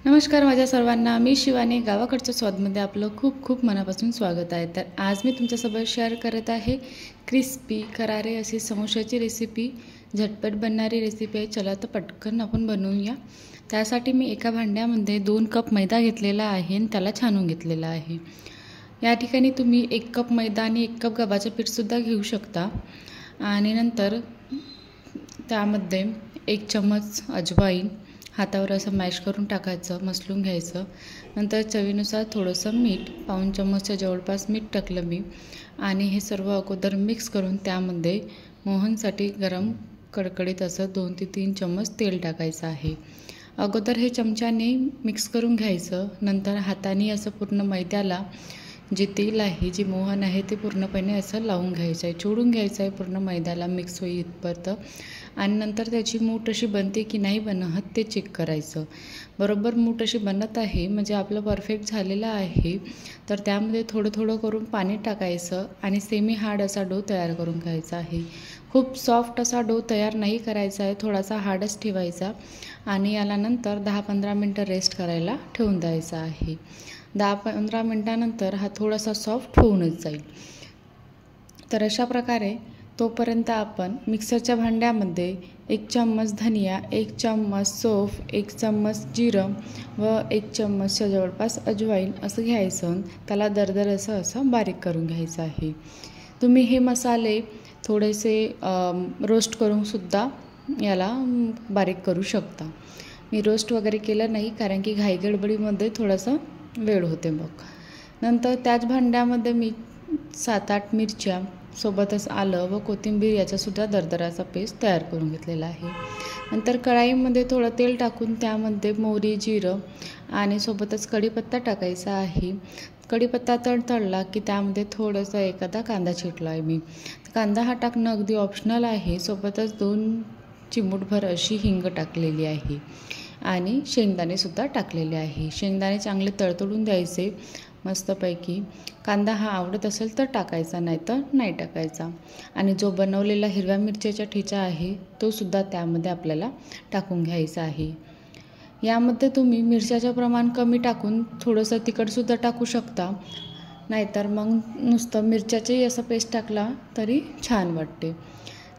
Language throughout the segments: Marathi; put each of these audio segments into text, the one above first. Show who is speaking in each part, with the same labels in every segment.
Speaker 1: नमस्कार माझ्या सर्वांना, मी शिवानी. गावाकडच्या स्वादमध्ये आपलं खूप खूप मनापासून स्वागत आहे. तर आज मी तुमच्यासोबत शेअर करत आहे क्रिस्पी करारे अशी समोशाची रेसिपी. झटपट बनणारी रेसिपी आहे. चला तर पटकन आपण बनवूया. त्यासाठी मी एका भांड्यामध्ये 2 कप मैदा घेतलेला आहे आणि त्याला छानून घेतलेला आहे. या ठिकाणी तुम्ही 1 कप मैदा आणि 1 कप गव्हाचं पीठसुद्धा घेऊ शकता. आणि नंतर त्यामध्ये 1 चम्मच अजवाईन हातावर असं मॅश करून टाकायचं, मसळून घ्यायचं. नंतर चवीनुसार थोडंसं मीठ, पाऊण चम्मचच्या जवळपास मीठ टाकलं मी. आणि हे सर्व अगोदर मिक्स करून त्यामध्ये मोहनसाठी गरम कडकडीत असं 2 ते 3 चम्मच तेल टाकायचं आहे. अगोदर हे चमच्याने मिक्स करून घ्यायचं. नंतर हाताने असं पूर्ण मैद्याला जे तेल आहे, जे मोहन आहे ते पूर्णपणे असं लावून घ्यायचं आहे, चोळून घ्यायचं आहे पूर्ण मैद्याला मिक्स होई इथपर्यंत. आणि नंतर त्याची मूठ अशी बनते की नाही बनत ते चेक करायचं. बरोबर मूठ अशी बनत आहे म्हणजे आपलं परफेक्ट झालेलं आहे. तर त्यामध्ये थोडं थोडं करून पाणी टाकायचं आणि सेमी हार्ड असा डो तयार करून घ्यायचा आहे. खूप सॉफ्ट असा डो तयार नाही करायचा आहे, थोडासा हार्डच ठेवायचा. आणि याला नंतर 10-15 मिनटं रेस्ट करायला ठेवून द्यायचा आहे. 10-15 मिनटानंतर हा थोडासा सॉफ्ट होऊनच जाईल. तर अशा प्रकारे तोपर्यंत आपण मिक्सरच्या भांड्यामध्ये 1 चम्मच धनिया, 1 चम्मच सौंफ, 1 चम्मच जिरं व 1 चम्मचच्या जवळपास अजवाईन असं घ्यायचं. त्याला दरदर असं बारीक करून घ्यायचं आहे. तुम्ही हे मसाले थोडेसे रोस्ट करूनसुद्धा याला बारीक करू शकता. मी रोस्ट वगैरे केलं नाही कारण की घाईगडबडीमध्ये थोडंसं वेळ होते. मग नंतर त्याच भांड्यामध्ये मी 7-8 मिरच्या सोबतच आलं व कोथिंबीर याचासुद्धा दरदराचा पेस्ट तयार करून घेतलेला आहे. नंतर कढाईमध्ये थोडं तेल टाकून त्यामध्ये मोहरी, जिरं आणि सोबतच कढीपत्ता टाकायचा आहे. कढीपत्ता तडतडला की त्यामध्ये थोडंसं एखादा कांदा चिरला आहे मी. कांदा हा टाकणं अगदी ऑप्शनल आहे. सोबतच 2 चिमूटभर अशी हिंग टाकलेली आहे आणि शेंगदाणेसुद्धा टाकलेले आहे. शेंगदाणे चांगले तडतडून द्यायचे मस्तपैकी. कांदा हा आवडत असेल तर टाकायचा, नाही तर नाही टाकायचा. आणि जो बनवलेला हिरव्या मिरच्याचा ठेचा आहे तोसुद्धा त्यामध्ये आपल्याला टाकून घ्यायचा आहे. यामध्ये तुम्ही मिरच्याचं प्रमाण कमी टाकून थोडंसं तिखटसुद्धा टाकू शकता, नाहीतर मग नुसतं मिरच्याचंही असं पेस्ट टाकला तरी छान वाटते.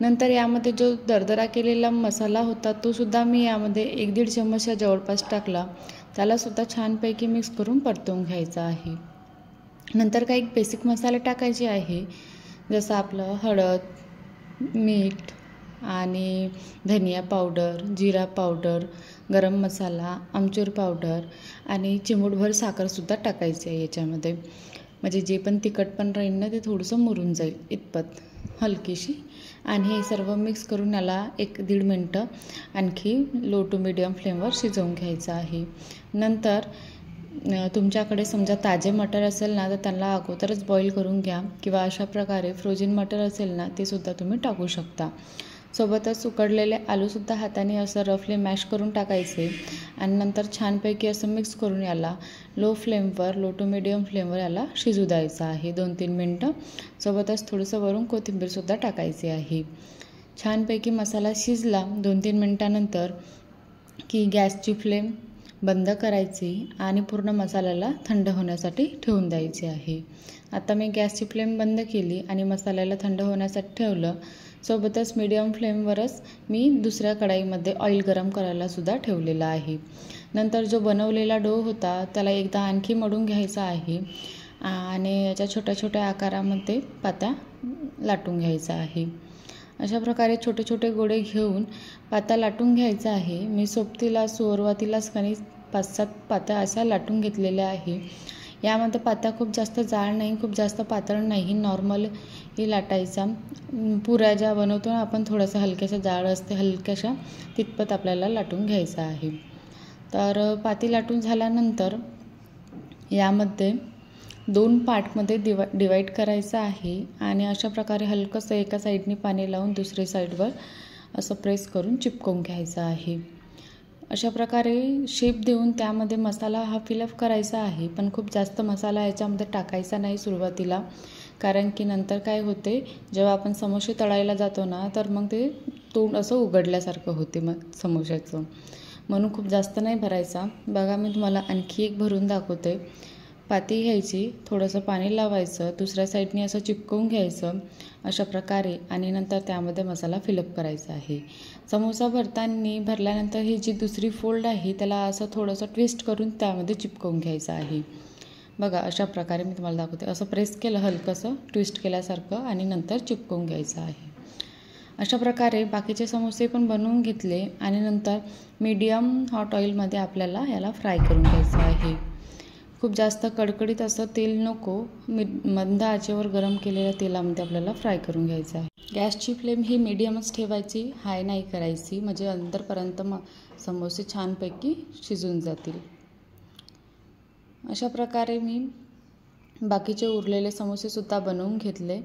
Speaker 1: नंतर यामध्ये जो दरदरा केलेला मसाला होता तोसुद्धा मी यामध्ये 1-1.5 चम्मचच्या जवळपास टाकला. त्यालासुद्धा छानपैकी मिक्स करून परतवून घ्यायचा आहे. नंतर काही बेसिक मसाले टाकायचे आहे, जसं आपलं हळद, मीठ आणि धनिया पावडर, जिरा पावडर, गरम मसाला, आमचूर पावडर आणि चिमूटभर साखरसुद्धा टाकायची आहे याच्यामध्ये. म्हणजे जे पण तिखटपण राहील ना ते थोडंसं मुरून जाईल इतपत हलकीशी. आणि हे सर्व मिक्स करून याला 1-1.5 मिनटं आणखी लो टू मीडियम फ्लेमवर शिजवून घ्यायचं आहे. नंतर तुमच्याकडे समजा ताजे मटर असेल ना तर त्यांना अगोदरच बॉईल करून घ्या, किंवा अशा प्रकारे फ्रोझन मटर असेल ना ते सुद्धा तुम्ही टाकू शकता. सोबतच उकडलेले आलूसुद्धा हाताने असं रफली मॅश करून टाकायचे. आणि नंतर छानपैकी असं मिक्स करून याला लो टू मीडियम फ्लेमवर याला शिजू द्यायचं आहे 2-3 मिनटं. सोबतच थोडंसं वरून कोथिंबीरसुद्धा टाकायची आहे. छानपैकी मसाला शिजला 2-3 मिनटानंतर की गॅसची फ्लेम बंद करायची आणि पूर्ण मसाल्याला थंड होण्यासाठी ठेवून द्यायचे आहे. आता मी गॅसची फ्लेम बंद केली आणि मसाल्याला थंड होण्यासाठी ठेवलं. सोबतच मीडियम फ्लेमवरच मी दुसऱ्या कढाईमध्ये ऑइल गरम करायलासुद्धा ठेवलेला आहे. नंतर जो बनवलेला डो होता त्याला एकदा आणखी मळून घ्यायचा आहे आणि याच्या छोट्या छोट्या आकारामध्ये पात्या लाटून घ्यायचा आहे. अशा प्रकारे छोटे छोटे गोळे घेऊन पात्या लाटून घ्यायचा आहे. मी सोबतीला सुरुवातीलाच 5-7 पात्या अशा लाटून घेतलेल्या आहे. यामध्ये पात्या खूप जास्त जाड नाही, खूप जास्त पातळ नाही, नॉर्मल ही लाटायचा. पुऱ्या ज्या बनवतो ना आपण थोडंसं हलक्याशा जाड असते, हलक्याशा तितपत आपल्याला लाटून घ्यायचं आहे. तर पाती लाटून झाल्यानंतर यामध्ये 2 पार्टमध्ये डिवाईड करायचं आहे आणि अशा प्रकारे हलकंसं एका साईडने पाणी लावून दुसऱ्या साईडवर असं प्रेस करून चिपकवून घ्यायचं आहे. अशा प्रकारे शेप देऊन त्यामध्ये मसाला हा फिलअप करायचा आहे. पण खूप जास्त मसाला याच्यामध्ये टाकायचा नाही सुरुवातीला, कारण की नंतर काय होते, जेव्हा आपण समोसे तळायला जातो ना तर मग ते तोंड असं उघडल्यासारखं होते मग समोशाचं. म्हणून खूप जास्त नाही भरायचा। बघा मी तुम्हाला आणखी एक भरून दाखवते। पाती घ्यायची, थोडंसं पाणी लावायचं, दुसऱ्या साईडने असं चिपकवून घ्यायचं अशा प्रकारे आणि नंतर त्यामध्ये मसाला फिलअप करायचा आहे। समोसा भरल्यानंतर ही जी दुसरी फोल्ड आहे त्याला असं थोडंसं ट्विस्ट करून त्यामध्ये चिपकवून घ्यायचं आहे। बघा अशा प्रकारे मी तुम्हाला दाखवते। असं प्रेस केलं हलकंसं ट्विस्ट केल्यासारखं आणि नंतर चिपकवून घ्यायचं आहे। अशा प्रकारे बाकीचे समोसे पण बनवून घेतले आणि नंतर मीडियम हॉट ऑइलमध्ये आपल्याला याला फ्राय करून घ्यायचं आहे। खूप जास्त कडकडीत असं तेल नको, मंद आचेवर गरम केलेल्या तेलामध्ये आपल्याला फ्राय करून घ्यायचं आहे। गॅसची फ्लेम ही मीडियमच ठेवायची, हाय नाही करायची, म्हणजे अंतरपर्यंत समोसे छानपैकी शिजून जातील। अशा प्रकारे मी बाकीचे उरलेले समोसेसुद्धा बनवून घेतले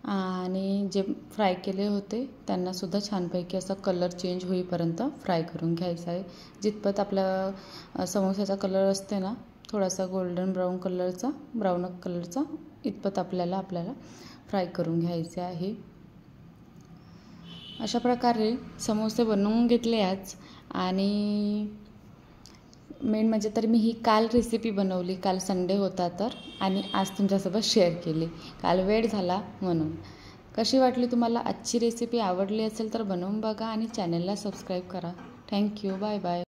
Speaker 1: आणि जे फ्राय केले होते त्यांनासुद्धा छानपैकी असा कलर चेंज होईपर्यंत फ्राय करून घ्यायचा आहे। जितपत आपला समोसाचा कलर असते ना, थोडासा गोल्डन ब्राऊन कलरचा इतपत आपल्याला फ्राय करून घ्यायचे आहे। अशा प्रकारे समोसे बनवून घेतले आज आणि मेन म्हणजे तर मी ही काल रेसिपी बनवली, काल संडे होता तर, आणि आज तुमच्यासोबत शेअर केली, काल वेळ झाला म्हणून। कशी वाटली तुम्हाला आजची रेसिपी? आवडली असेल तर बनवून बघा आणि चॅनलला सबस्क्राईब करा। Thank you, bye bye.